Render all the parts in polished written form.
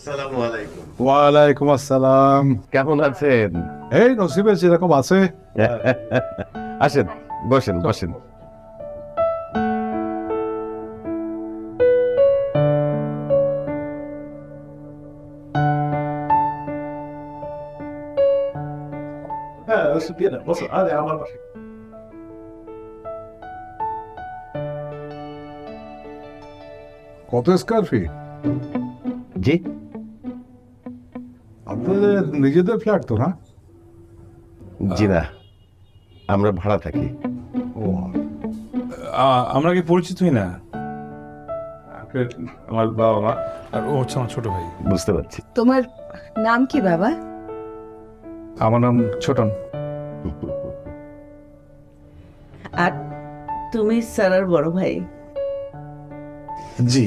আসসালামু আলাইকুম। ওয়ালাইকুম আসসালাম। কেমন আছেন? এই নসিবে যেরকম আছে। আসেন, বসেন বসেন। হ্যাঁ, বসো, আরে আমার পাশে। কত স্কয়ার ফিট? জি, আপনাদের নিজেদের ফ্ল্যাট তো না? জি না, আমরা ভাড়া থাকি। ও, আমরা কি পরিচিতই না? আমার বাবা মা আর ও হচ্ছে আমার ছোট ভাই। বুঝতে পারছি। তোমার নাম কি বাবা? আমার নাম ছোটন। আর তুমি স্যারের বড় ভাই? জি,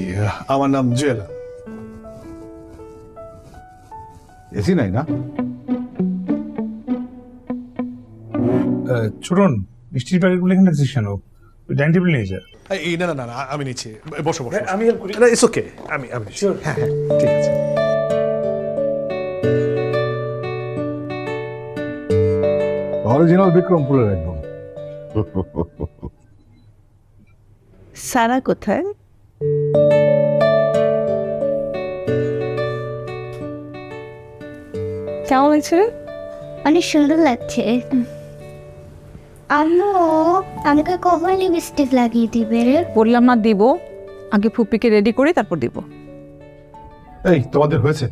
আমার নাম জুয়েল। এসি নাই না? ছোটন, মিষ্টির প্যাকেটগুলো এখানে রাখছিস কেন? ডাইনিং টেবিল নিয়ে যা। এই না না না না, আমি নিচ্ছি। বসো বসো। আমি হেল্প করি। ইটস ওকে, আমি নিচ্ছি। হ্যাঁ হ্যাঁ, ঠিক আছে। অরিজিনাল বিক্রমপুরের একদম। সারা কোথায়? কেমন লাগছে? অনেক সুন্দর লাগছে। আম্মু আমাকে কখন লিপস্টিক লাগিয়ে দিবে? বললাম না দিব, আগে ফুপিকে রেডি করে তারপর দিব। এই তোমাদের হয়েছে?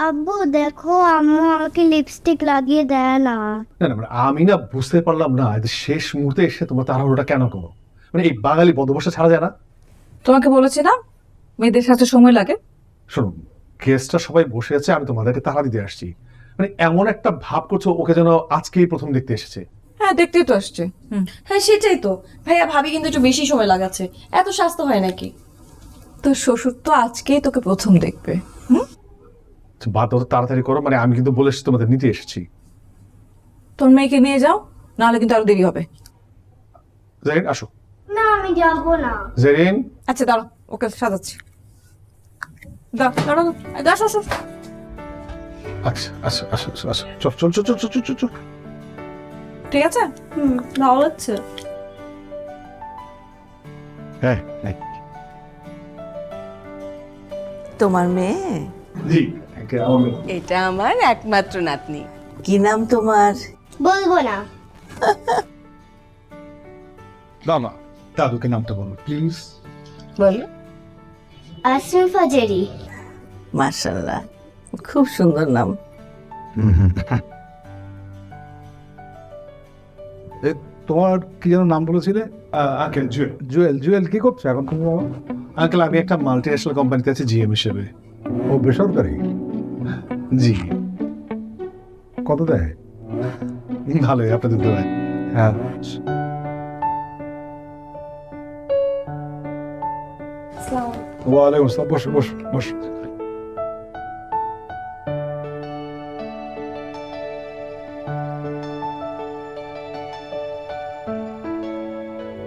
আব্বু দেখো, আম্মু আমাকে লিপস্টিক লাগিয়ে দেয় না। না না, মানে আমি না বুঝতে পারলাম না যে শেষ মুহূর্তে এসে তোমার তাড়াহুড়োটা কেন করো? মানে এই বাঙালি বদবসা ছাড়া যায় না? তোমাকে বলেছি না মেয়েদের সাথে সময় লাগে। শোনো, গেস্টরা সবাই বসে আছে, আমি তোমাদেরকে তাড়া দিতে আসছি। মানে এমন একটা ভাব করছো ওকে যেন আজকেই প্রথম দেখতে এসেছে। হ্যাঁ, দেখতেই তো আসছে। হ্যাঁ সেটাই তো ভাইয়া, ভাবি কিন্তু একটু বেশি সময় লাগাচ্ছে। এত স্বাস্থ্য হয় নাকি? তোর শ্বশুর তো আজকেই তোকে প্রথম দেখবে। বাদ দাও তো, তাড়াতাড়ি করো। মানে আমি কিন্তু বলে এসেছি তোমাদের নিতে এসেছি। তোর মেয়েকে নিয়ে যাও, নাহলে কিন্তু আরো দেরি হবে। জেরিন আসো। না আমি যাব না। জেরিন, আচ্ছা দাঁড়াও, ওকে সাজাচ্ছি। দাঁড়াও দাঁড়াও, আসো আসো। আচ্ছা আসো আসো আসো আসো, চল চল চল চল চল চল চল। ঠিক আছে। ভালো লাগছে। হ্যাঁ হ্যাঁ, তোমার মেয়ে? জি, আমার মেয়ে। এটা আমার একমাত্র নাতনি। কি নাম তোমার? বলবো না। না না, দাদুকে নামটা বলো প্লিজ। বলো। আসরিন ফাজেরি। মাশাআল্লাহ, খুব সুন্দর নাম। তোমার কি যেন নাম বলেছিলে? আঙ্কেল জুয়েল। জুয়েল, জুয়েল কি করছো এখন তুমি বাবা? আঙ্কেল আমি একটা মাল্টি ন্যাশনাল কোম্পানিতে আছি জিএম হিসেবে। ও বেসরকারি? জি। কত দেয়? ভালোই, আপনাদের দেয়। হ্যাঁ। ওয়ালাইকুম আসসালাম, বসো বসো বসো।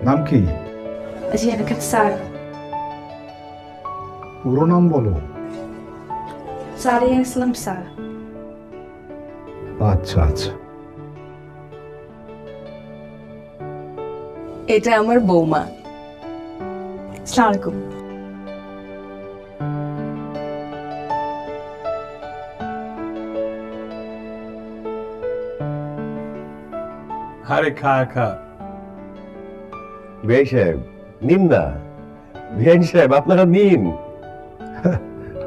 নাম কি? জি আমাকে স্যার। পুরো নাম বলো। সারিয়া ইসলাম স্যার। আচ্ছা আচ্ছা। এটা আমার বৌমা। আসসালামু আলাইকুম। আরে খা খা। বিআই সাহেব, নিন না। বিআই সাহেব, আপনারা নিন।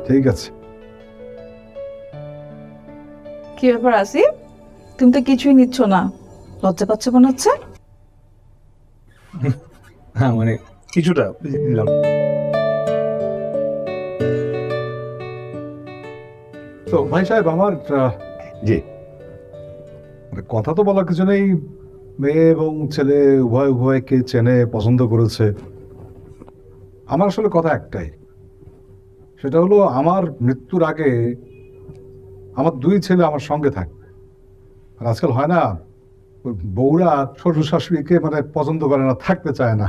ঠিক আছে। কি ব্যাপার আসিফ, তুমি তো কিছুই নিচ্ছ না, লজ্জা পাচ্ছ মনে হচ্ছে? হ্যাঁ মানে কিছুটা দিলাম। তো ভাই সাহেব, আমার জি, মানে কথা তো বলার কিছু নেই। মেয়ে এবং ছেলে উভয় উভয়কে চেনে, পছন্দ করেছে। আমার আসলে কথা একটাই, সেটা হলো আমার মৃত্যুর আগে আমার দুই ছেলে আমার সঙ্গে থাকবে। আর আজকাল হয় না, ওই বউরা শ্বশুর শাশুড়িকে মানে পছন্দ করে না, থাকতে চায় না।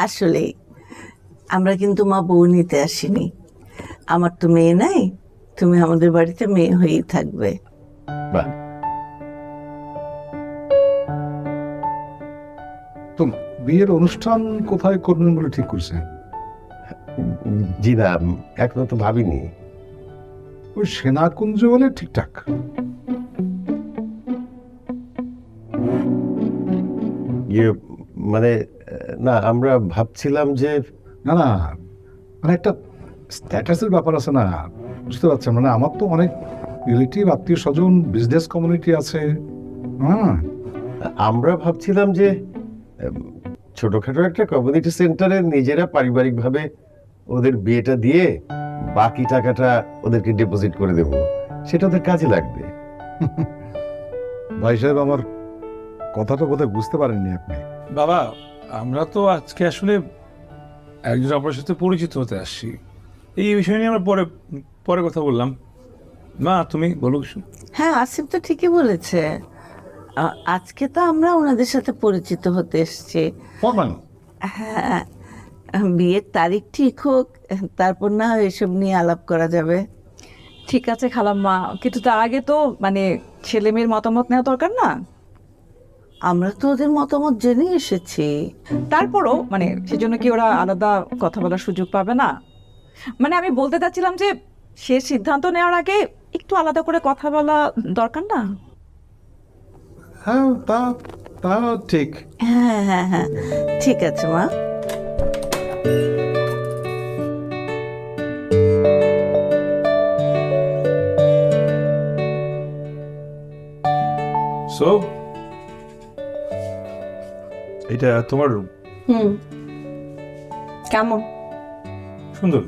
আসলে আমরা কিন্তু মা বউ নিতে আসিনি, আমার তো মেয়ে নাই, তুমি আমাদের বাড়িতে মেয়ে হয়েই থাকবে। বাহ, তো বিয়ের অনুষ্ঠান কোথায় করবেন বলে ঠিক করছেন? জি না, এখনো তো ভাবিনি। ওই সেনাকুঞ্জ বলে ঠিকঠাক। ইয়ে মানে না, আমরা ভাবছিলাম যে না না, মানে একটা স্ট্যাটাসের ব্যাপার আছে না, বুঝতে পারছেন? মানে আমার তো অনেক রিলেটিভ, আত্মীয় স্বজন, বিজনেস কমিউনিটি আছে। হ্যাঁ, আমরা ভাবছিলাম যে ছোটখাটো একটা কমিউনিটি সেন্টারে নিজেরা পারিবারিকভাবে ওদের বিয়েটা দিয়ে বাকি টাকাটা ওদেরকে ডিপোজিট করে দেব, সেটা ওদের কাজে লাগবে। ভাই সাহেব, আমার কথাটা বোধহয় বুঝতে পারেননি আপনি। বাবা, আমরা তো আজকে আসলে একজন অপরের সাথে পরিচিত হতে আসছি। এই বিষয় নিয়ে আমরা পরে পরে কথা বললাম। মা, তুমি বলো কিছু। হ্যাঁ, আসিফ তো ঠিকই বলেছে। আজকে তো আমরা ওনাদের সাথে পরিচিত হতে এসেছি। ফরমান, হ্যাঁ, বিয়ের তারিখ ঠিক হোক, তারপর না হয় এসব নিয়ে আলাপ করা যাবে। ঠিক আছে খালাম্মা, কিন্তু তার আগে তো মানে ছেলে মেয়ের মতামত নেওয়া দরকার না? আমরা তো ওদের মতামত জেনে এসেছি। তারপরও মানে সেজন্য কি ওরা আলাদা কথা বলার সুযোগ পাবে না? মানে আমি বলতে চাচ্ছিলাম যে সে সিদ্ধান্ত নেওয়ার আগে একটু আলাদা করে কথা বলা দরকার না? হ্যাঁ, তা তা ঠিক। হ্যাঁ হ্যাঁ হ্যাঁ, ঠিক আছে মা। সো এটা তোমার রুম? কেমন? সুন্দর,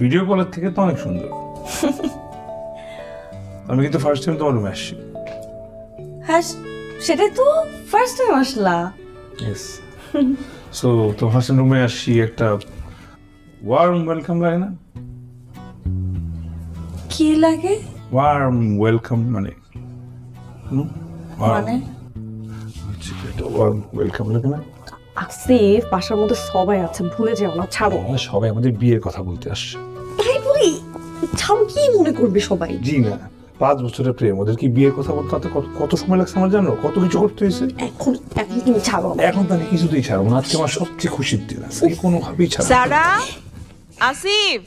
ভিডিও কলের থেকে তো অনেক সুন্দর। আমি কিন্তু ফার্স্ট টাইম তোমার রুমে আসছি। হ্যাঁ, সেটাই তো, ফার্স্ট টাইম আসলা। ইয়েস। সো তোমার ফার্স্ট টাইম রুমে আসছি, একটা ওয়ার্ম ওয়েলকাম লাগে না? কি লাগে? ওয়ার্ম ওয়েলকাম মানে মানে ওয়ার্ম ওয়েলকাম লাগে না? আসিফ, বাসার মধ্যে সবাই আছে, ভুলে যেও না, ছাড়ো। আমরা সবাই আমাদের বিয়ের কথা বলতে আসছে। তাই বলি, ছাড়ো, কি মনে করবে সবাই? জি না, 5 বছরের প্রেম, ওদের কি বিয়ের কথা বলতে কত সময় লাগছে আমার জানো? কত কিছু করতে হয়েছে। এখন এখন তুমি ছাড়ো। এখন তো আমি কিছুতেই ছাড়বো না। আজকে আমার সবচেয়ে খুশির দিন, আজকে কোনোভাবেই ছাড়বো না। সারা, আসিফ,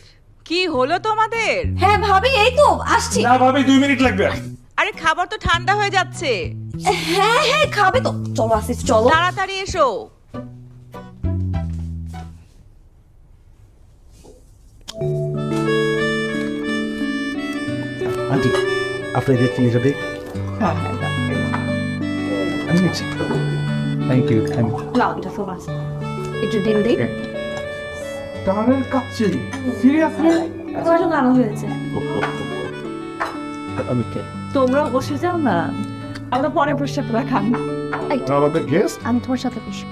কি হলো তোমাদের? হ্যাঁ ভাবি, এই তো আসছি। না ভাবি, 2 মিনিট লাগবে। আরে খাবার তো ঠান্ডা হয়ে যাচ্ছে, হ্যাঁ হ্যাঁ, খাবে তো, চলো আসিফ চলো। তাড়াতাড়ি এসো। আন্টি, আপনাদের চিনিটা দিই। Thank you. নাও, এটা সব আছে, একটু দিন দিই। টানের কাছে সিরিয়াসলি তোমার জন্য আনা হয়েছে। তোমরা বসে যাও না, আমরা পরে বসে তোরা খান। আমাদের গেস্ট। আমি তোমার সাথে বসি।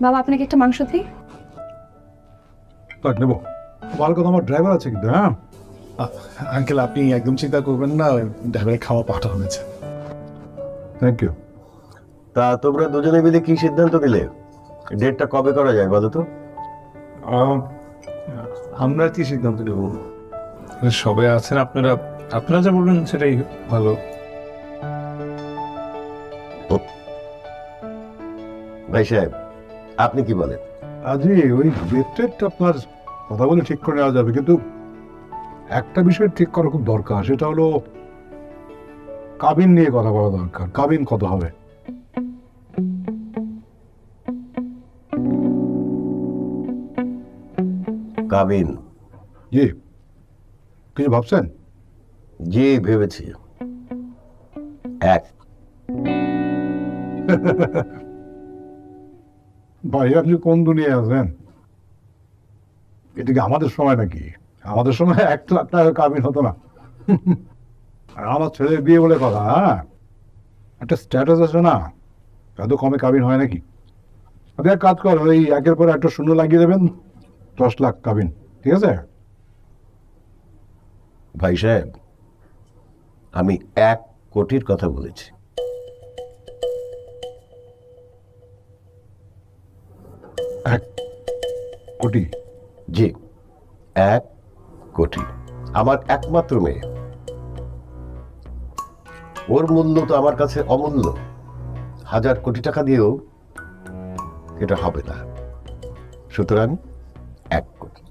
বাবা, আপনাকে একটা মাংস দিই। তাক নেবো, ভালো কথা, আমার ড্রাইভার আছে কিন্তু। হ্যাঁ, আঙ্কেল, আপনি একদম চিন্তা করবেন না, ড্রাইভারের খাওয়া পাঠানো হয়েছে। Thank you. তা তোমরা দুজনে মিলে কি সিদ্ধান্ত নিলে? ডেটটা কবে করা যায় বলো তো? আমরা কি সিদ্ধান্ত নেব? সবাই আছেন, আপনারা আপনারা যা বলবেন সেটাই ভালো। ভাই সাহেব, আপনি কি বলেন? আজই ওই ডেটটা আপনার কথা বলে ঠিক করে নেওয়া যাবে, কিন্তু একটা বিষয় ঠিক করা খুব দরকার, সেটা হলো কাবিন নিয়ে কথা বলা দরকার। কাবিন কত হবে? কাবিন? জি, কিছু ভাবছেন? জি, ভেবেছি। 1। ভাই, আপনি কোন দুনিয়ায় আছেন? এটা কি আমাদের সময় নাকি? আমাদের সময় 1 লাখ টাকা কাবিন হতো না। আর আমার ছেলের বিয়ে বলে কথা। হ্যাঁ, একটা স্ট্যাটাস আছে না, এত কমে কাবিন হয় নাকি? আপনি এক কাজ করেন, ওই 1-এর পর একটা শূন্য লাগিয়ে দেবেন, 10 লাখ কাবিন, ঠিক আছে? ভাই সাহেব, আমি 1 কোটির কথা বলেছি। 1 কোটি? জি, 1 কোটি। আমার একমাত্র মেয়ে, ওর মূল্য তো আমার কাছে অমূল্য। 1000 কোটি টাকা দিয়েও এটা হবে না, সুতরাং 1 কোটি।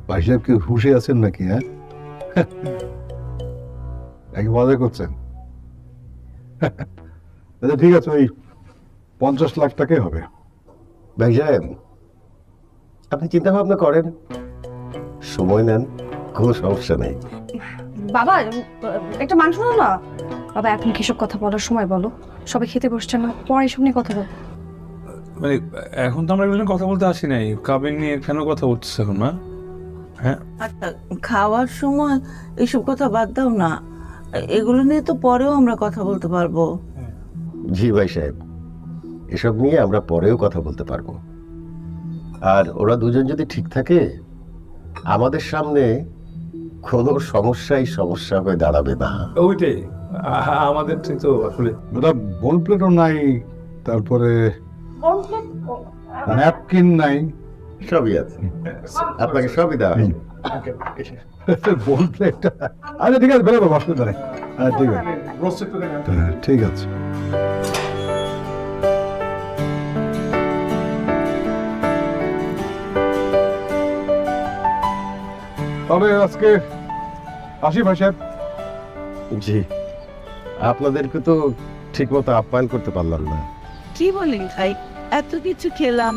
ভাই সাহেব কি হুশে আছেন নাকি? হ্যাঁ, নাকি মজা করছেন? আচ্ছা ঠিক আছে, ওই 50 লাখ টাকাই হবে। ভাই সাহেব, আপনি চিন্তা ভাবনা করেন, সময় নেন, কোনো সমস্যা নেই। বাবা একটা মান শোনো না। বাবা এখন কিসব কথা বলার সময় বলো, সবাই খেতে বসছে না, পরে এসব নিয়ে কথা বলো। মানে এখন তো আমরা এগুলো নিয়ে কথা বলতে আসি নাই, কাবিন নিয়ে কেন কথা বলতেছে এখন? না হ্যাঁ, আচ্ছা, খাওয়ার সময় এইসব কথা বাদ দাও না, এগুলো নিয়ে তো পরেও আমরা কথা বলতে পারবো। জি ভাই সাহেব, এসব নিয়ে আমরা পরেও কথা বলতে পারবো। আর ওরা দুজন যদি ঠিক থাকে, আমাদের সামনে কোনো সমস্যা হয়ে দাঁড়াবে না। ওইটাই আমাদের তো আসলে ওটা বল প্লেটও নাই, তারপরে ন্যাপকিন নাই, সবই আছে, আপনাকে সবই দেওয়া হবে। বল প্লেট। আচ্ছা ঠিক আছে, বেরোবো, অসুবিধা নেই। হ্যাঁ ঠিক আছে, হ্যাঁ, ঠিক আছে। তবে আজকে আসি ভাই সাহেব। জি, আপনাদেরকে তো ঠিক মতো আপ্যায়ন করতে পারলাম না। কি বলেন ভাই, এত কিছু খেলাম।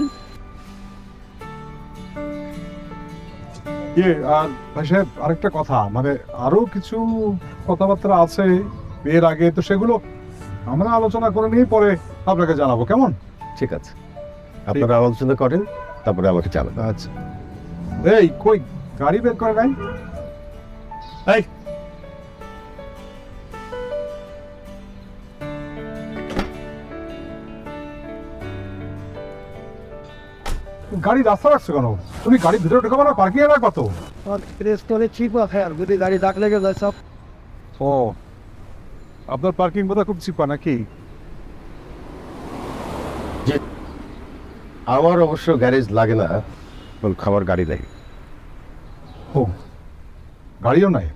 আর ভাই সাহেব আরেকটা কথা, মানে আরো কিছু কথাবার্তা আছে বিয়ের আগে, তো সেগুলো আমরা আলোচনা করে নিয়ে পরে আপনাকে জানাবো, কেমন? ঠিক আছে, আপনারা আলোচনা করেন, তারপরে আমাকে জানাবেন। আচ্ছা, এই কই গাড়ি বের করে নাই? এই গাড়ি রাস্তা রাখছো কেন? তুমি গাড়ি ভিতরে ঢোকাবো না, পার্কিং এ রাখবা তো। প্রেস করে ঠিক আছে, আর যদি গাড়ি ডাক লেগে যায় সব। ও, আপনার পার্কিং বোধহয় খুব চিপা নাকি? আমার অবশ্য গ্যারেজ লাগে না, খাবার গাড়ি লাগে। ও, গাড়িও নাই?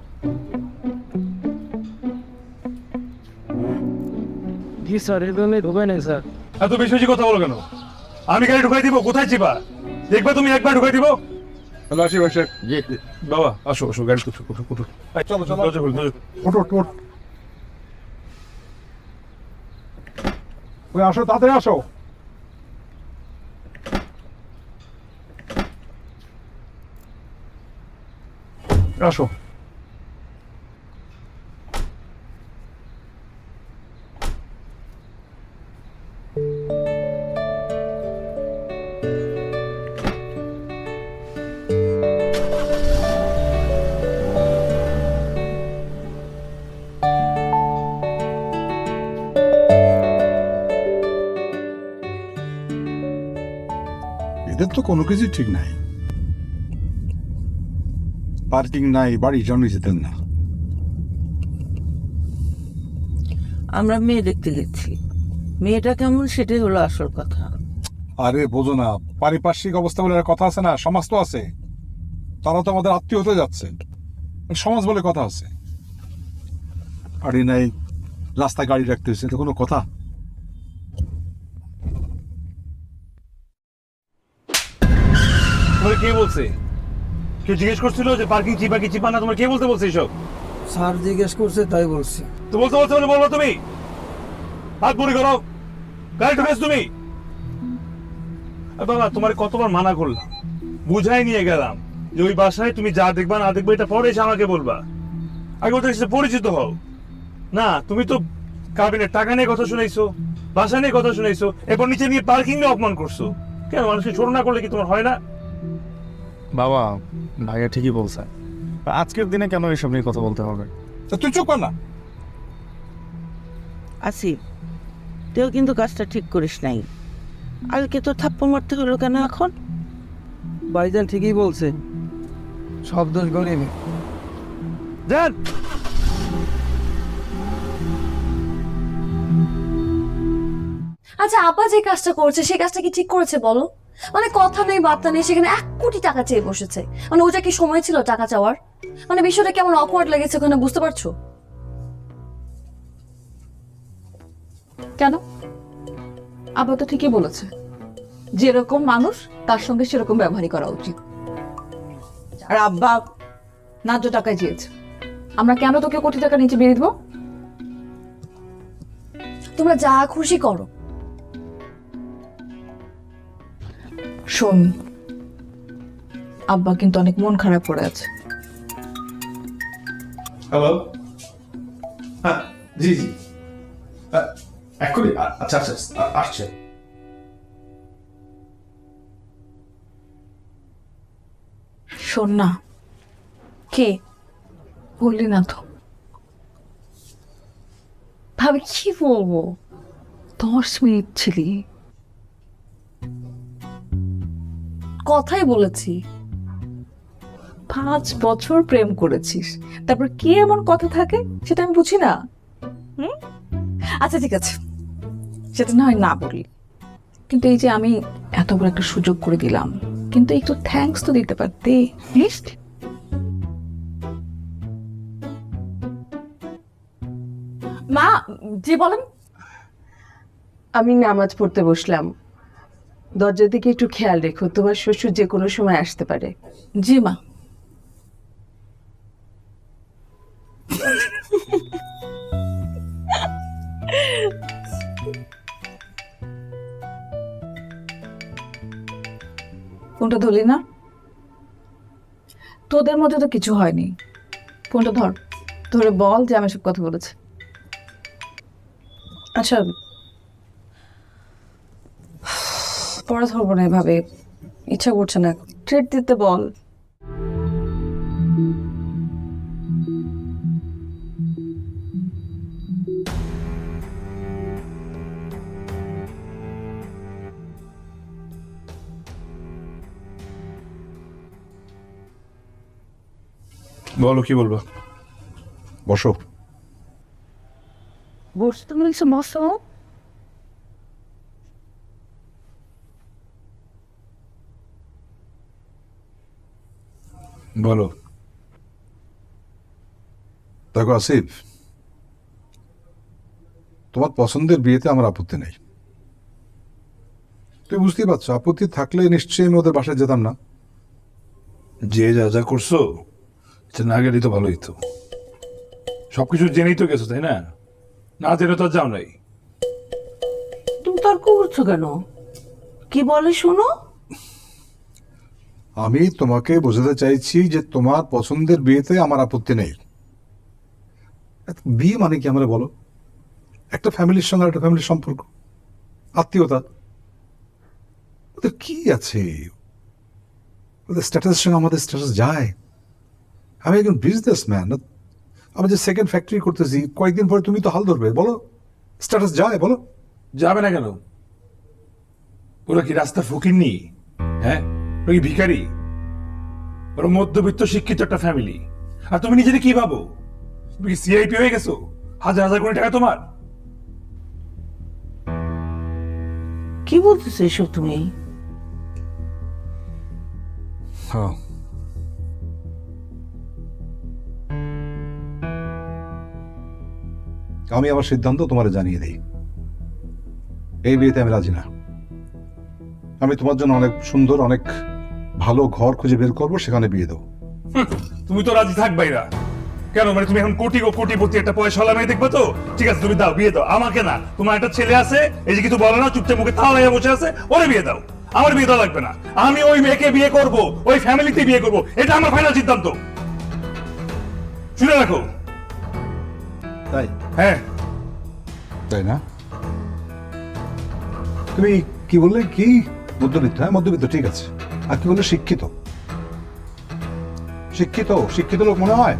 জি স্যার, এই জন্যই ঢুকে নেই স্যার। এত বেশি বেশি কথা বলো কেন? আমি গাড়ি ঢুকাই দিব, কোথায় চিপা দেখবে তুমি? একবার ঢুকাই দিব। হ্যালো, আসি ভাই সাহেব। জি, বাবা আসো আসো, গাড়ি উঠো উঠো উঠো। চলো চলো, দরজা খোলো, দরজা খোলো। ওঠো ওঠো ওঠো। ওই আসো, তাড়াতাড়ি আসো। আসো। এদের তো কোনো কিছুই ঠিক নাই, পার্কিং নাই, বাড়ি জন্মে যেতেন না। আমরা মেয়ে দেখতে গেছি, মেয়েটা কেমন সেটাই হলো আসল কথা। আরে বোঝো না, পারিপার্শ্বিক অবস্থা বলে একটা কথা আছে না, সমাজ তো আছে, তারা তো আমাদের আত্মীয় হতে যাচ্ছে, সমাজ বলে কথা আছে। গাড়ি নাই, রাস্তায় গাড়ি রাখতে হচ্ছে, এটা কোনো কথা? তোমার কে বলছে? কে জিজ্ঞেস করছিল যে পার্কিং চিপা কি চিপা না? তোমার কে বলতে বলছে এসব? স্যার জিজ্ঞেস করছে তাই বলছি। তো বলতে বলতে বলে বলবো তুমি? হাত মুড়ি করো, গাড়ি ঢুকেছ তুমি? বাবা তোমার কতবার মানা করলাম, বুঝাই নিয়ে গেলাম যে ওই বাসায় তুমি যা দেখবা না দেখবে এটা পরে এসে আমাকে বলবা, আগে ওদের সাথে পরিচিত হও। না, তুমি তো কাবিনের টাকা নিয়ে কথা শুনাইছো, বাসা নিয়ে কথা শুনাইছো, এরপর নিচে নিয়ে পার্কিং নিয়ে অপমান করছো। কেন মানুষকে ছোট না করলে কি তোমার হয় না? বাবা ভাইয়া ঠিকই বলছে, আজকের দিনে কেন এসব নিয়ে কথা বলতে হবে? তা তুই চুপ কর না। আসিফ, তুইও কিন্তু কাজটা ঠিক করিস নাই। আলকে তো থাপ্পড় মারতে হলো কেন এখন? ভাইজান ঠিকই বলছে, সব দোষ গরিবে। যান। আচ্ছা আপা যে কাজটা করছে সেই কাজটা কি ঠিক করেছে বলো? মানে কথা নেই বার্তা নেই, সেখানে 1 কোটি টাকা চেয়ে বসেছে। মানে ওটা কি সময় ছিল টাকা চাওয়ার? মানে বিষয়টা কেমন অকওয়ার্ড লেগেছে ওখানে, বুঝতে পারছো? কেন? আব্বা তো ঠিকই বলেছে, যেরকম মানুষ তার সঙ্গে সেরকম ব্যবহারই করা উচিত। আর আব্বা ন্যায্য টাকায় চেয়েছে, আমরা কেন তোকে কোটি টাকা নিচে বেরিয়ে দেবো? তোমরা যা খুশি করো। শোন, আব্বা কিন্তু অনেক মন খারাপ করে আছে। হ্যালো, হ্যাঁ, জি জি, এক্ষুনি, আচ্ছা আচ্ছা, আসছে। শোন না, কে? বললি না তো? ভাবি কি বলবো? 10 মিনিট ছিলি, কথাই বলেছি। 5 বছর প্রেম করেছিস, তারপর কি এমন কথা থাকে সেটা আমি বুঝি না। আচ্ছা ঠিক আছে, সেটা না হয় না বলি, কিন্তু এই যে আমি এত বড় একটা সুযোগ করে দিলাম, কিন্তু একটু থ্যাঙ্কস তো দিতে পারতে। মা, জি বলেন। আমি নামাজ পড়তে বসলাম, দরজার দিকে একটু খেয়াল রেখো, তোমার শ্বশুর যে কোনো সময় আসতে পারে। জি মা। ফোনটা ধরলি না? তোদের মধ্যে তো কিছু হয়নি, ফোনটা ধর, ধরে বল যে আমি সব কথা বলেছি। আচ্ছা, পরে ধরবো না এভাবে, ইচ্ছা করছে না। ট্রিট দিতে বল। বলো, কি বলবো? বসো। বসতে বলছো, বসো। বলো। দেখো আসিফ, তোমার পছন্দের বিয়েতে আমার আপত্তি নেই। তুই বুঝতেই পারছো, আপত্তি থাকলে নিশ্চয়ই আমি ওদের বাসায় যেতাম না। যে যা যা করছো, এটা না গেলেই তো ভালোই তো। সবকিছু জেনেই তো গেছো, তাই না? না জেনে তো আর যাও নাই। তুমি তর্ক করছো কেন? কি বলে শোনো। আমি তোমাকে বোঝাতে চাইছি যে তোমার পছন্দের বিয়েতে আমার আপত্তি নেই। বিয়ে মানে কি আমরা বলো? একটা ফ্যামিলির সঙ্গে একটা ফ্যামিলির সম্পর্ক, আত্মীয়তা। ওদের কি আছে? ওদের স্ট্যাটাসের সঙ্গে আমাদের স্ট্যাটাস যায়? আমি একজন বিজনেসম্যান, আমি যে সেকেন্ড ফ্যাক্টরি করতেছি, কয়েকদিন পরে তুমি তো হাল ধরবে। বলো, স্ট্যাটাস যায়? বলো। যাবে না কেন? ওরা কি রাস্তার ফকিরনি? হ্যাঁ, ওরা কি ভিখারি? ওরা মধ্যবিত্ত শিক্ষিত একটা ফ্যামিলি। আর তুমি নিজেকে কি ভাবো? তুমি কি সিআইপি হয়ে গেছো? হাজার হাজার কোটি টাকা তোমার। কি বলতেছো এসব তুমি? হ্যাঁ, আমি আমার সিদ্ধান্ত তোমার জানিয়ে দিই। এই বিয়েতে আমি রাজি না। আমি তোমার জন্য অনেক সুন্দর, অনেক ভালো ঘর খুঁজে বের করবো, সেখানে বিয়ে দেবো। তুমি তো রাজি থাকবাই না কেন? মানে তুমি এখন কোটি কোটিপতি একটা পয়সাওয়ালা মেয়ে দেখবে তো? ঠিক আছে, তুমি দাও, বিয়ে দাও। আমাকে না, তোমার একটা ছেলে আছে, এই যে কিছু বলে না, চুপচাপ মুখে তালা লাগিয়ে বসে আছে, ওরে বিয়ে দাও। আমার বিয়ে দেওয়া লাগবে না। আমি ওই মেয়েকে বিয়ে করব, ওই ফ্যামিলিতে বিয়ে করব, এটা আমার ফাইনাল সিদ্ধান্ত। শুনে রাখো। তাই? হ্যাঁ। তাই না? তুমি কি বললে? কি মধ্যবিত্ত? হ্যাঁ, মধ্যবিত্ত, ঠিক আছে। আর কি বললে? শিক্ষিত। শিক্ষিত শিক্ষিত লোক মনে হয়?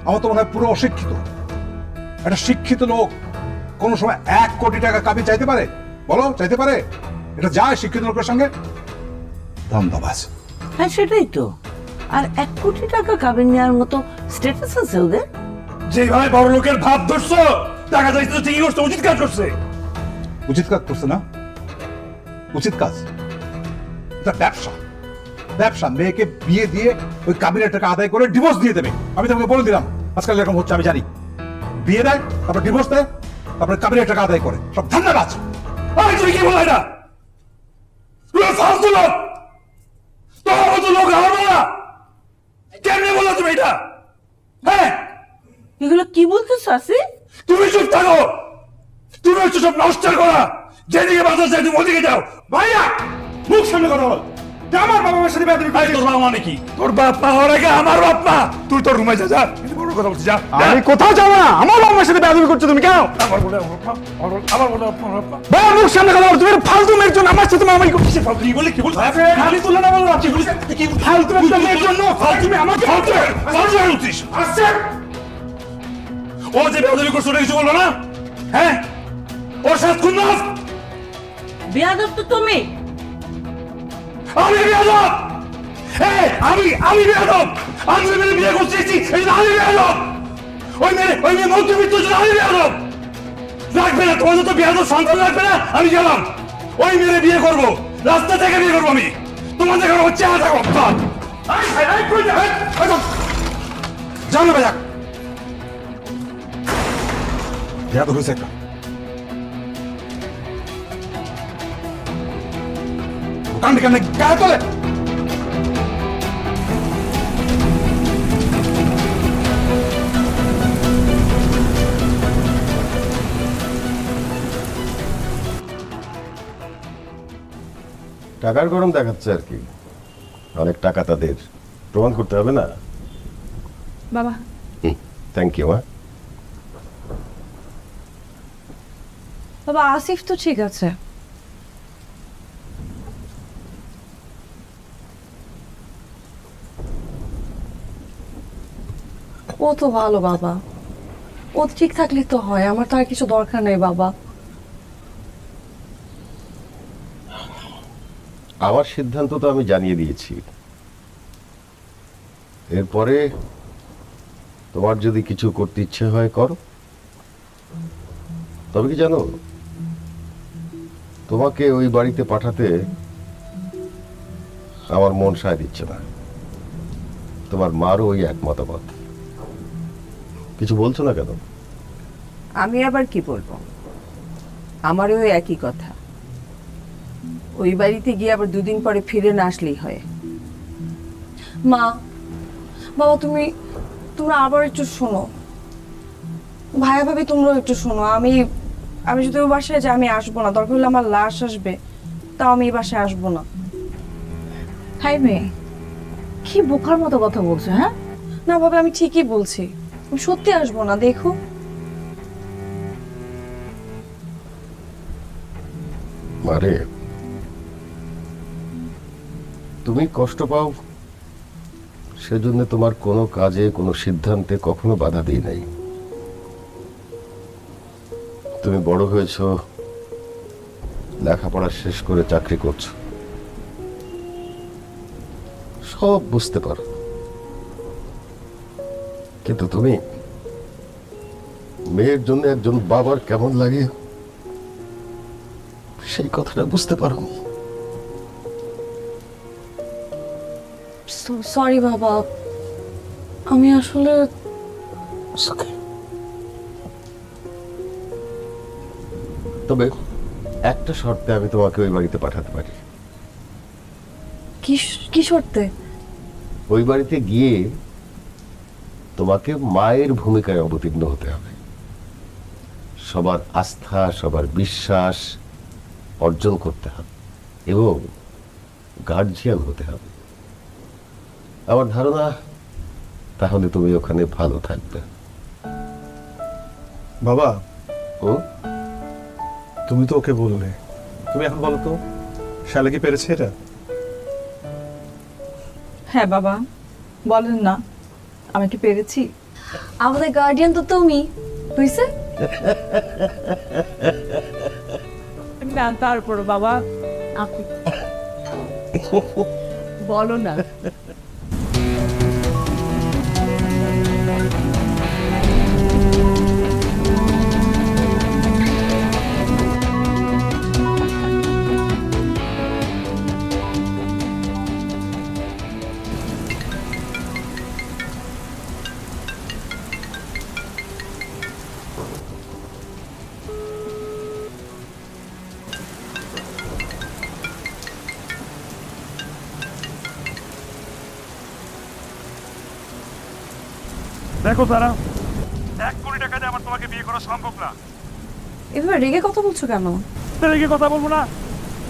আমার তো মনে হয় পুরো অশিক্ষিত। একটা শিক্ষিত লোক কোনো সময় 1 কোটি টাকা কাবি চাইতে পারে? বলো, চাইতে পারে? এটা যায় শিক্ষিত লোকের সঙ্গে? দামদাবাজ। হ্যাঁ, সেটাই তো। আর 1 কোটি টাকা কাবিন নেওয়ার মতো স্ট্যাটাস আছে ওদের? যেভাবে বড় লোকের ভাব ধরছো, টাকা চাইছে তো ঠিকই করছে, উচিত কাজ করছে। উচিত কাজ করছে না? উচিত কাজ? এটা ব্যবসা, ব্যবসা। মেয়েকে বিয়ে দিয়ে ওই কাবিনের টাকা আদায় করে ডিভোর্স দিয়ে দেবে। আমি তোমাকে বলে দিলাম, আজকাল এরকম হচ্ছে, আমি জানি। বিয়ে দেয়, তারপর ডিভোর্স দেয়, তারপরে কাবিনের টাকা আদায় করে। সব ধান্দাবাজ। তুমি কি বলো এটা? তুমি ফালতু লোক, তোমার মতো লোক আমার বলা কেমনে বলো তুমি এটা? হ্যাঁ, এগুলো কি বলতেছ আসিফ? তুমি চুপ থাকো। তুমি হচ্ছে সব নষ্ট করা। যেদিকে বাজার যায় তুমি ওদিকে যাও। ভাইয়া, মুখ সামনে কথা বল। যে আমার বাবা মার সাথে বেয়াদবি করছিস। তোর বাবা মানে কি? তোর বাপ মা হওয়ার আগে আমার বাপ মা। তুই তোর রুমে যা, যা। কিন্তু বড় কথা বলছিস, যা। আমি কোথাও যাবো না। আমার বাবা মার সাথে বেয়াদবি করছো তুমি কেন? আমার বলে আমার বাপ মা, আমার বলে আমার বাপ মা। ভাই মুখ সামনে কথা বলো। তুমি একটা ফালতু মেয়ের জন্য আমার সাথে মারামারি করছিস। কি বলে কি বল? খালি তুলে না বললাম। কি বলিস? কি ফালতু একটা মেয়ের জন্য ফালতু মেয়ে আমাকে ফালতু ফালতু বলছিস? আচ্ছা, ও যে বেয়াদবি করছে ওটা কিছু বলবো না? হ্যাঁ, ওর সাথে খুন না। বেয়াদব তো তুমি। আমি বেয়াদব। আমি বেয়াদব। আমি ওই মেয়ে বিয়ে করতে এসেছি, এই জন্য আমি বেয়াদব। ওই মেয়ে মধ্যবিত্ত জন্য আমি বেয়াদব। লাগবে না, তোমাদের তো বেয়াদব সন্তান লাগবে না। আমি গেলাম, ওই মেয়ে বিয়ে করবো, রাস্তা থেকে বিয়ে করবো আমি। তোমাদের ঘরে হচ্ছে আমার থাকো। জানো ভাইয়া, বেয়াদব হয়েছে একটা। কান্ডে কান্ডে গায়ে তোলে। টাকার গরম দেখাচ্ছে আর কি। অনেক টাকা তাদের, প্রমাণ করতে হবে না। বাবা, থ্যাংক ইউ। বাবা আসিফ তো ঠিক আছে। ও তো ভালো বাবা, ও ঠিক থাকলে তো হয়। আমার তো আর কিছু দরকার নেই বাবা। আমার সিদ্ধান্ত তো আমি জানিয়ে দিয়েছি। এরপরে তোমার যদি কিছু করতে ইচ্ছে হয় করো। তবে কি জানো, তোমাকে ওই বাড়িতে পাঠাতে আমার মন সায় দিচ্ছে না। তোমার মারও ওই এক মতামত। কিছু বলছো না কেন? আমি আবার কি বলবো? আমারও একই কথা। ওই বাড়িতে গিয়ে আবার দুদিন পরে ফিরে না আসলেই হয়। মা, বাবা তোমরা আবার একটু শোনো। ভাইয়া ভাবি তোমরাও একটু শোনো। আমি যদি ওই বাসায় যাই আমি আসবো না। দরকার হলে আমার লাশ আসবে, তাও আমি এই বাসায় আসবো না। হাই মেয়ে, কি বোকার মতো কথা বলছো? হ্যাঁ, না ভাবে আমি ঠিকই বলছি। আমি সত্যি আসবো না, দেখো। মারে, তুমি কষ্ট পাও সেজন্য তোমার কোনো কাজে কোনো সিদ্ধান্তে কখনো বাধা দিই নাই। তুমি বড় হয়েছো, লেখাপড়া শেষ করে চাকরি করছো, সব বুঝতে পারো। কিন্তু তুমি মেয়ের জন্য একজন বাবার কেমন লাগে সেই কথাটা বুঝতে পারো। সরি বাবা, আমি আসলে তবে একটা শর্তে আমি তোমাকে ওই বাড়িতে পাঠাতে পারি। কি শর্তে? ওই বাড়িতে গিয়ে তোমাকে মায়ের ভূমিকায় অবতীর্ণ হতে হবে। সবার আস্থা, সবার বিশ্বাস অর্জন করতে হবে এবং গার্জিয়ান হতে হবে। আমার ধারণা তাহলে তুমি ওখানে ভালো থাকবে। বাবা, ও তুমি তো ওকে বললে, তুমি এখন বলো তো, শালা কি পেরেছে এটা? হ্যাঁ বাবা, বলেন না, আমি কি পেরেছি? আমাদের গার্ডিয়ান তো তুমি হইছে। না তারপর বাবা আপনি বলো না। দেখো তারা 1 কোটি টাকা দিয়ে আমার তোমাকে বিয়ে করা সম্ভব না। এভাবে রেগে কথা বলছো কেন? তাহলে কি কথা বলবো না?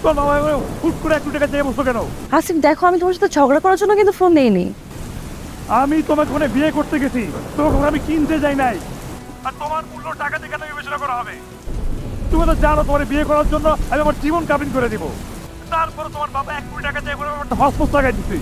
তোর বাবা হুট করে 1 কোটি টাকা চেয়ে বসতো কেন? আসিফ দেখো, আমি তোমার সাথে ঝগড়া করার জন্য কিন্তু ফোন দেইনি। আমি তোমাকে ওখানে বিয়ে করতে গেছি, তোমাকে ওখানে আমি কিনতে যাই নাই। আর তোমার মূল্য টাকা দিয়ে কেন বিবেচনা করা হবে? তুমি তো জানো তোমার বিয়ে করার জন্য আমি আমার জীবন কাবিন করে দিব। তারপরে তোমার বাবা 1 কোটি টাকা চেয়ে একটা হসপস লাগাই দিচ্ছি।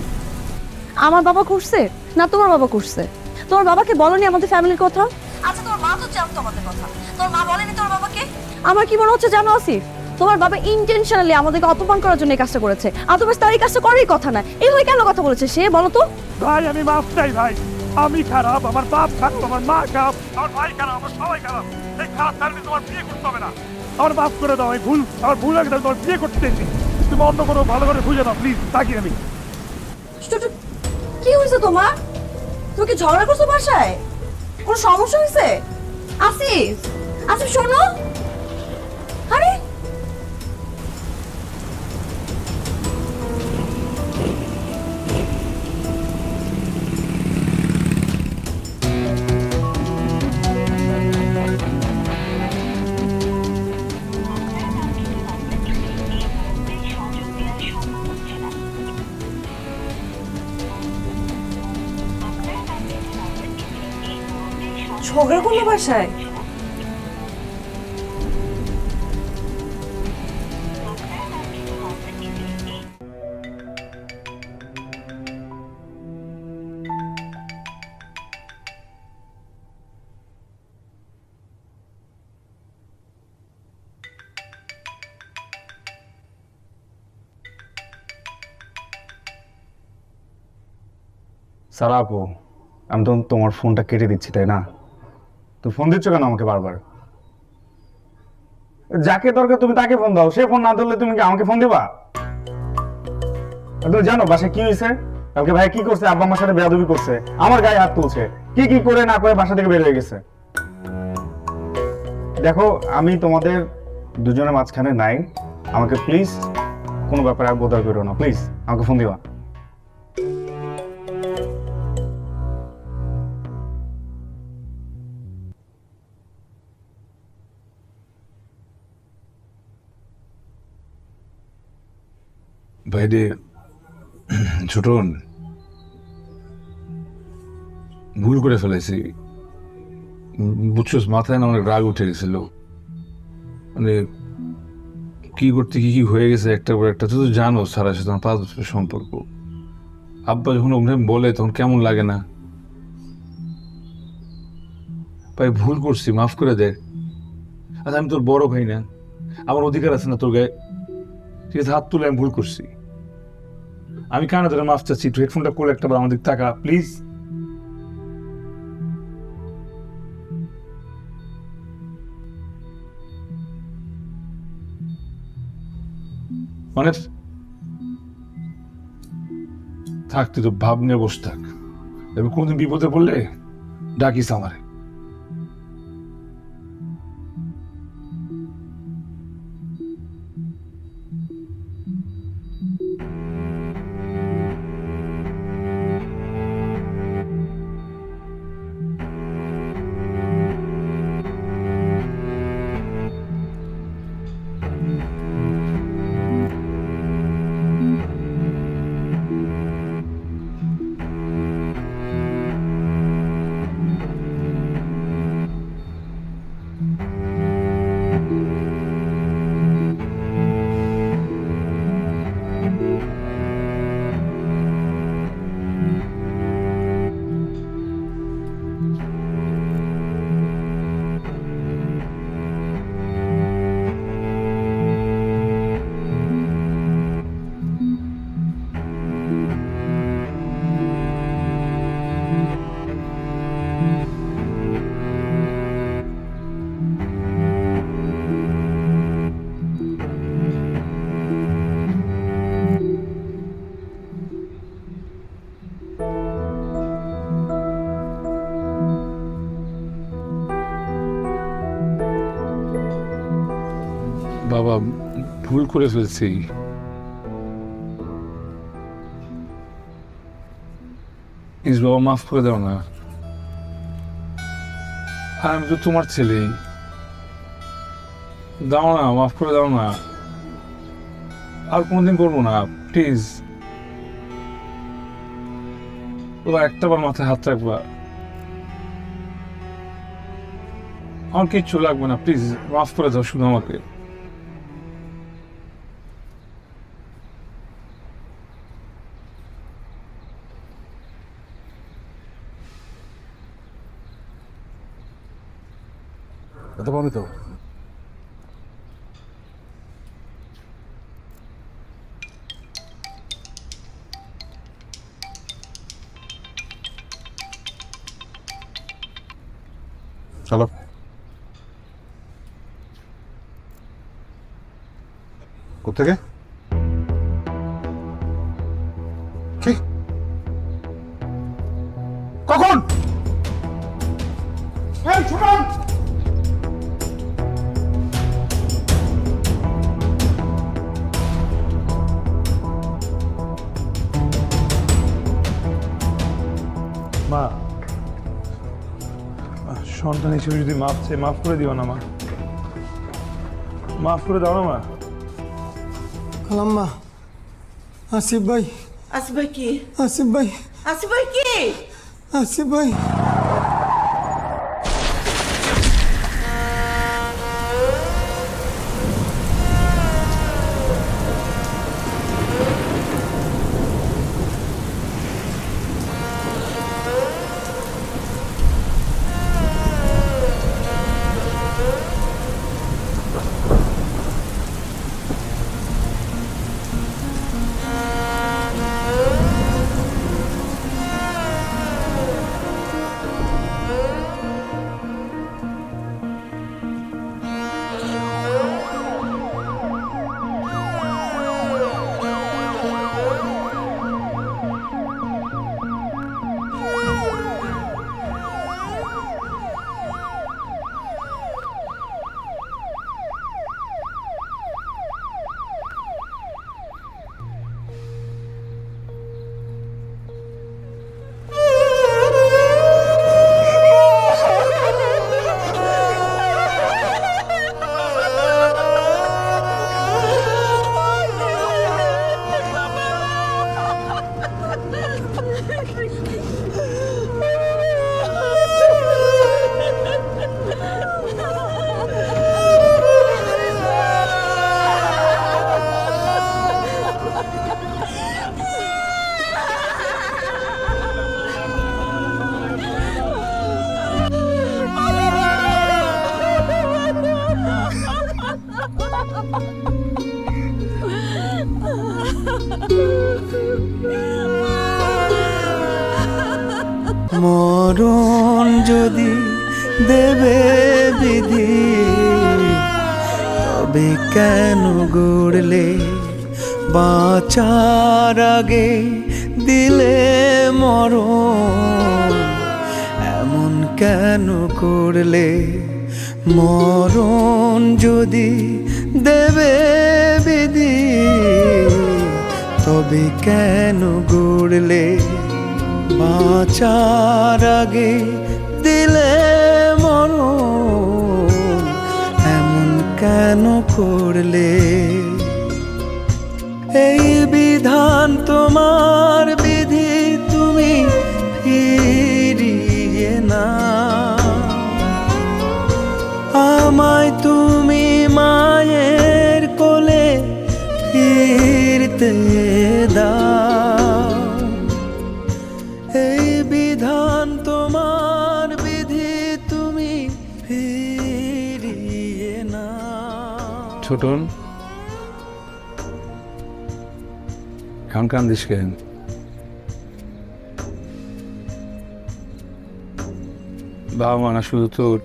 আমার বাবা করছে না তোমার বাবা করছে? তোমার বাবাকে বলনি আমাদের ফ্যামিলির কথা? আচ্ছা তোমার মা তো জানতো আমাদের কথা, তোমার মা বলেনি তোমার বাবাকে? আমার কি মনে হচ্ছে জানো আসিফ, তোমার বাবা ইন্টেনশনালি আমাদেরকে অপমান করার জন্য এই কাজটা করেছে। আদারওয়াইজ তার এই কাজটা করারই কথা না। এইভাবে কেন কথা বলেছে সে, বলো তো? ভাই আমি মাফ চাই ভাই, আমি খারাপ, আমার বাপ খারাপ, আমার মা খারাপ, আমার ভাই খারাপ, আমার সবাই খারাপ। এই খারাপ ফ্যামিলি তোমার বিয়ে করতে হবে না। আমার মাফ করে দাও, আমার ভুল হয়ে গেছে, তোমার বিয়ে করতে চাইছি। তুমি অন্য কোনো ভালো করে খুঁজে দাও প্লিজ, তাকি আমি। কি হয়েছে তোমার? তুমি কি ঝগড়া করছো বাসায়? কোনো সমস্যা হয়েছে? আসিফ, আসিফ শোনো। আরে ঝগড়া করলো বাসায়? সারা আপু, আমি তো তোমার ফোনটা কেটে দিচ্ছি, তাই না? তো ফোন দিচ্ছ কেন আমাকে বারবার? যাকে দরকার তুমি তাকে ফোন দাও, সে ফোন না ধরলে তুমি কি আমাকে ফোন দিবা? আর তুমি জানো বাসায় কি হয়েছে? কালকে ভাই কি করছে? আব্বা আমার সাথে বেয়াদবি করছে, আমার গায়ে হাত তুলছে, কি কি করে না করে বাসা থেকে বের হয়ে গেছে। দেখো আমি তোমাদের দুজনের মাঝখানে নাই, আমাকে প্লিজ কোনো ব্যাপারে আর বোধহয় করো না, প্লিজ আমাকে ফোন দিবা। বাইরে ছোটন, ভুল করে ফেলেছি বুঝছোস, মাথায় না অনেক রাগ উঠে গেছিল। মানে কি করতে কি কি হয়ে গেছে একটা পর একটা। তুই তো জানো সারার সাথে আমার 5 বছরের সম্পর্ক। আব্বা যখন ওখানে বলে তখন কেমন লাগে না? ভাই ভুল করছি, মাফ করে দে। আচ্ছা আমি তোর বড় ভাই না, আমার অধিকার আছে না তোর গায়ে? ঠিক আছে, হাত তুলে আমি ভুল করছি, আমি কানে ধরে মাফ চাচ্ছি। একটু হেডফোনটা করে একটা বার আমাদের টাকা প্লিজ। মানে থাক, তুই তো ভাব নিয়ে বসে থাক, এবার কোনদিন বিপদে পড়লে ডাকিস আমারে। বাবা ভুল করে ফেলছি, প্লিজ বাবা মাফ করে দাও না। হ্যাঁ আমি তো তোমার ছেলে, দাও না, মাফ করে দাও না, আর কোনোদিন করবো না প্লিজ। ওরা একটাবার মাথায় হাত রাখবা, আমার কিচ্ছু লাগবে না, প্লিজ মাফ করে দাও শুধু আমাকে। এত পাবে তো? চলো। কোথেকে? কি? কখন? এই ছোটন! মা, সন্তান হিসেবে যদি মাফ চাই, মাফ করে দিও না মা, মাফ করে দাও না মা। খালাম্মা, আসিফ ভাই, আসিফ ভাই কি? আসিফ ভাই, আসিফ ভাই কি? আসিফ ভাই। মরণ যদি দেবে বিধি, তবে কেন গড়লে বাঁচার আগে দিলে মরণ? এমন কেন করলে? মরণ যদি দেবে বিধি, তবে কেন গড়লে বাঁচার আগে দিলে মরণ? এমন কেন করলে? এই বিধান তোমার বিধি, তুমি ফিরিয়ে না। আমায় তুমি মায়ের কোলে ফিরতে দাও। এই বিধান তোমার বিধি, তুমি ফিরিয়ে না। ছোটন, এখন কান্দিস কেন? বাবা মা না শুধু তোর,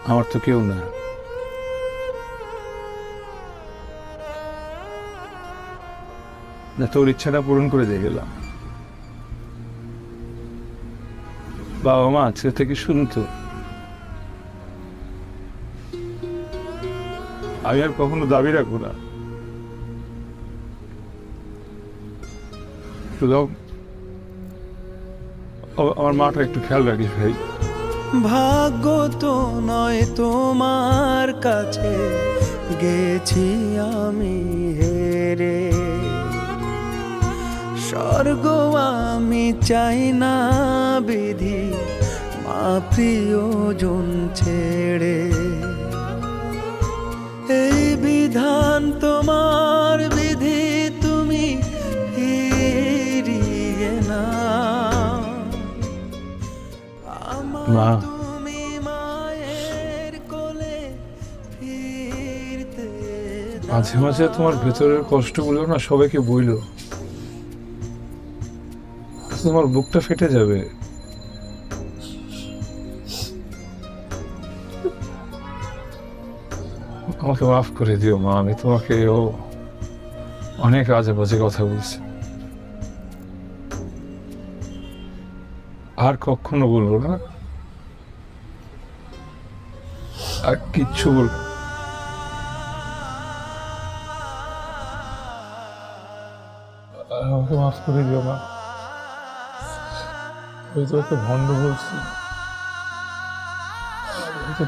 আমার তো কেউ না। না তোর ইচ্ছাটা পূরণ করে দিয়ে গেলাম। বাবা মা ছেলে থেকে শুনতো, আমি আর কখনো দাবি রাখবো না। শুধু আমার মাটা একটু খেয়াল রাখিস ভাই। ভাগ্য তো নয় তোমার কাছে গেছি আমি হেরে, স্বর্গ আমি চাই না বিধি মা প্রিয়জন ছেড়ে, এই বিধান তোমার বিধি তুমি ফিরিয়ে না। মা, তুমি মায়ের কোলে ফিরতে মাঝে মাঝে তোমার ভেতরের কষ্টগুলো না সবাইকে বইলো, তোমার বুকটা ফেটে যাবে। আমাকে মাফ করে দিও মা, আমি তোমাকে অনেক আজে বাজে কথা বলছি, আর কখনো বলবো না, আর কিচ্ছু বলবো। আমাকে মাফ করে দিও মা, ওই তো একটা ভণ্ড বলছি,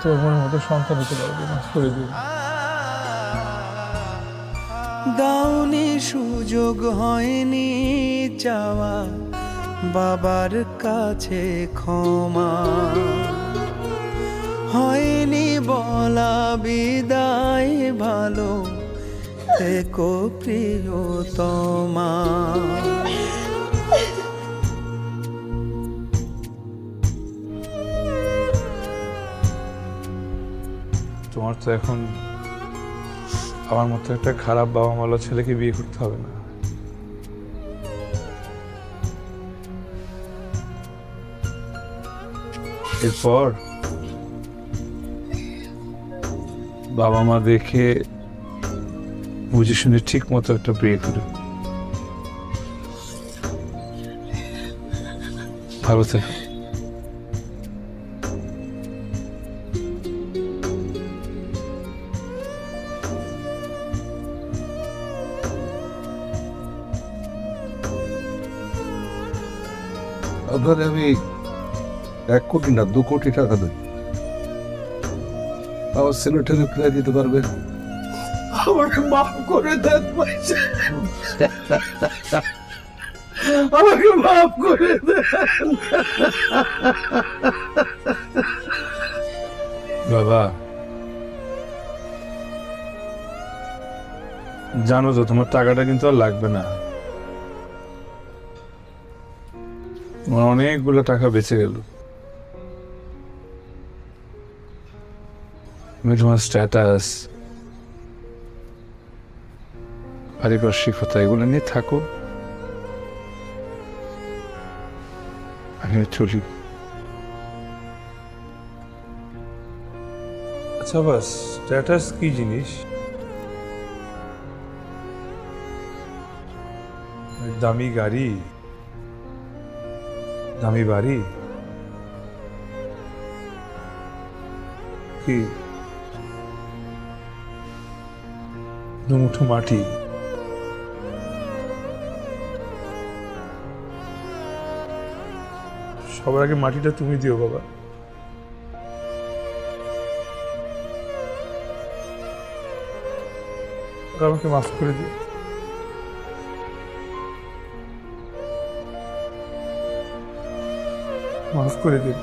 তোমার মনের মতো সন্তান হতে পারবে, মাফ করে দিও। দাউনি সুযোগ হয়নি চাওয়া বাবার কাছে ক্ষমা, হয়নি বলা বিদায় ভালো থেকো প্রিয়তমা। তোমার তো এখন আমার মতো একটা খারাপ বাবা মালা ছেলেকে বিয়ে করতে হবে না। এরপর বাবা মা দেখে বুঝে শুনে ঠিক মতো একটা বিয়ে করে ভালো থেকো। আপনারে আমি 1 কোটি না 2 কোটি টাকা দেব, আমার ছেলেটাকে ফিরে দিতে পারবে? আমাকে মাফ করে দেন ভাই, আমাকে মাফ করে দেন। বাবা, জানো তো তোমার টাকাটা কিন্তু আর লাগবে না, তোমার অনেকগুলো টাকা বেঁচে গেল। তুমি তোমার স্ট্যাটাস, পারিপার্শ্বিকতা এগুলো নিয়ে থাকো, আমি চলি। আচ্ছা বাস, স্ট্যাটাস কি জিনিস? দামি গাড়ি, দামি বাড়ি, কি দুমুঠো মাটি? সবার আগে মাটিটা তুমি দিও বাবা। আমাকে মাফ করে দিও, মাফ করে দিও।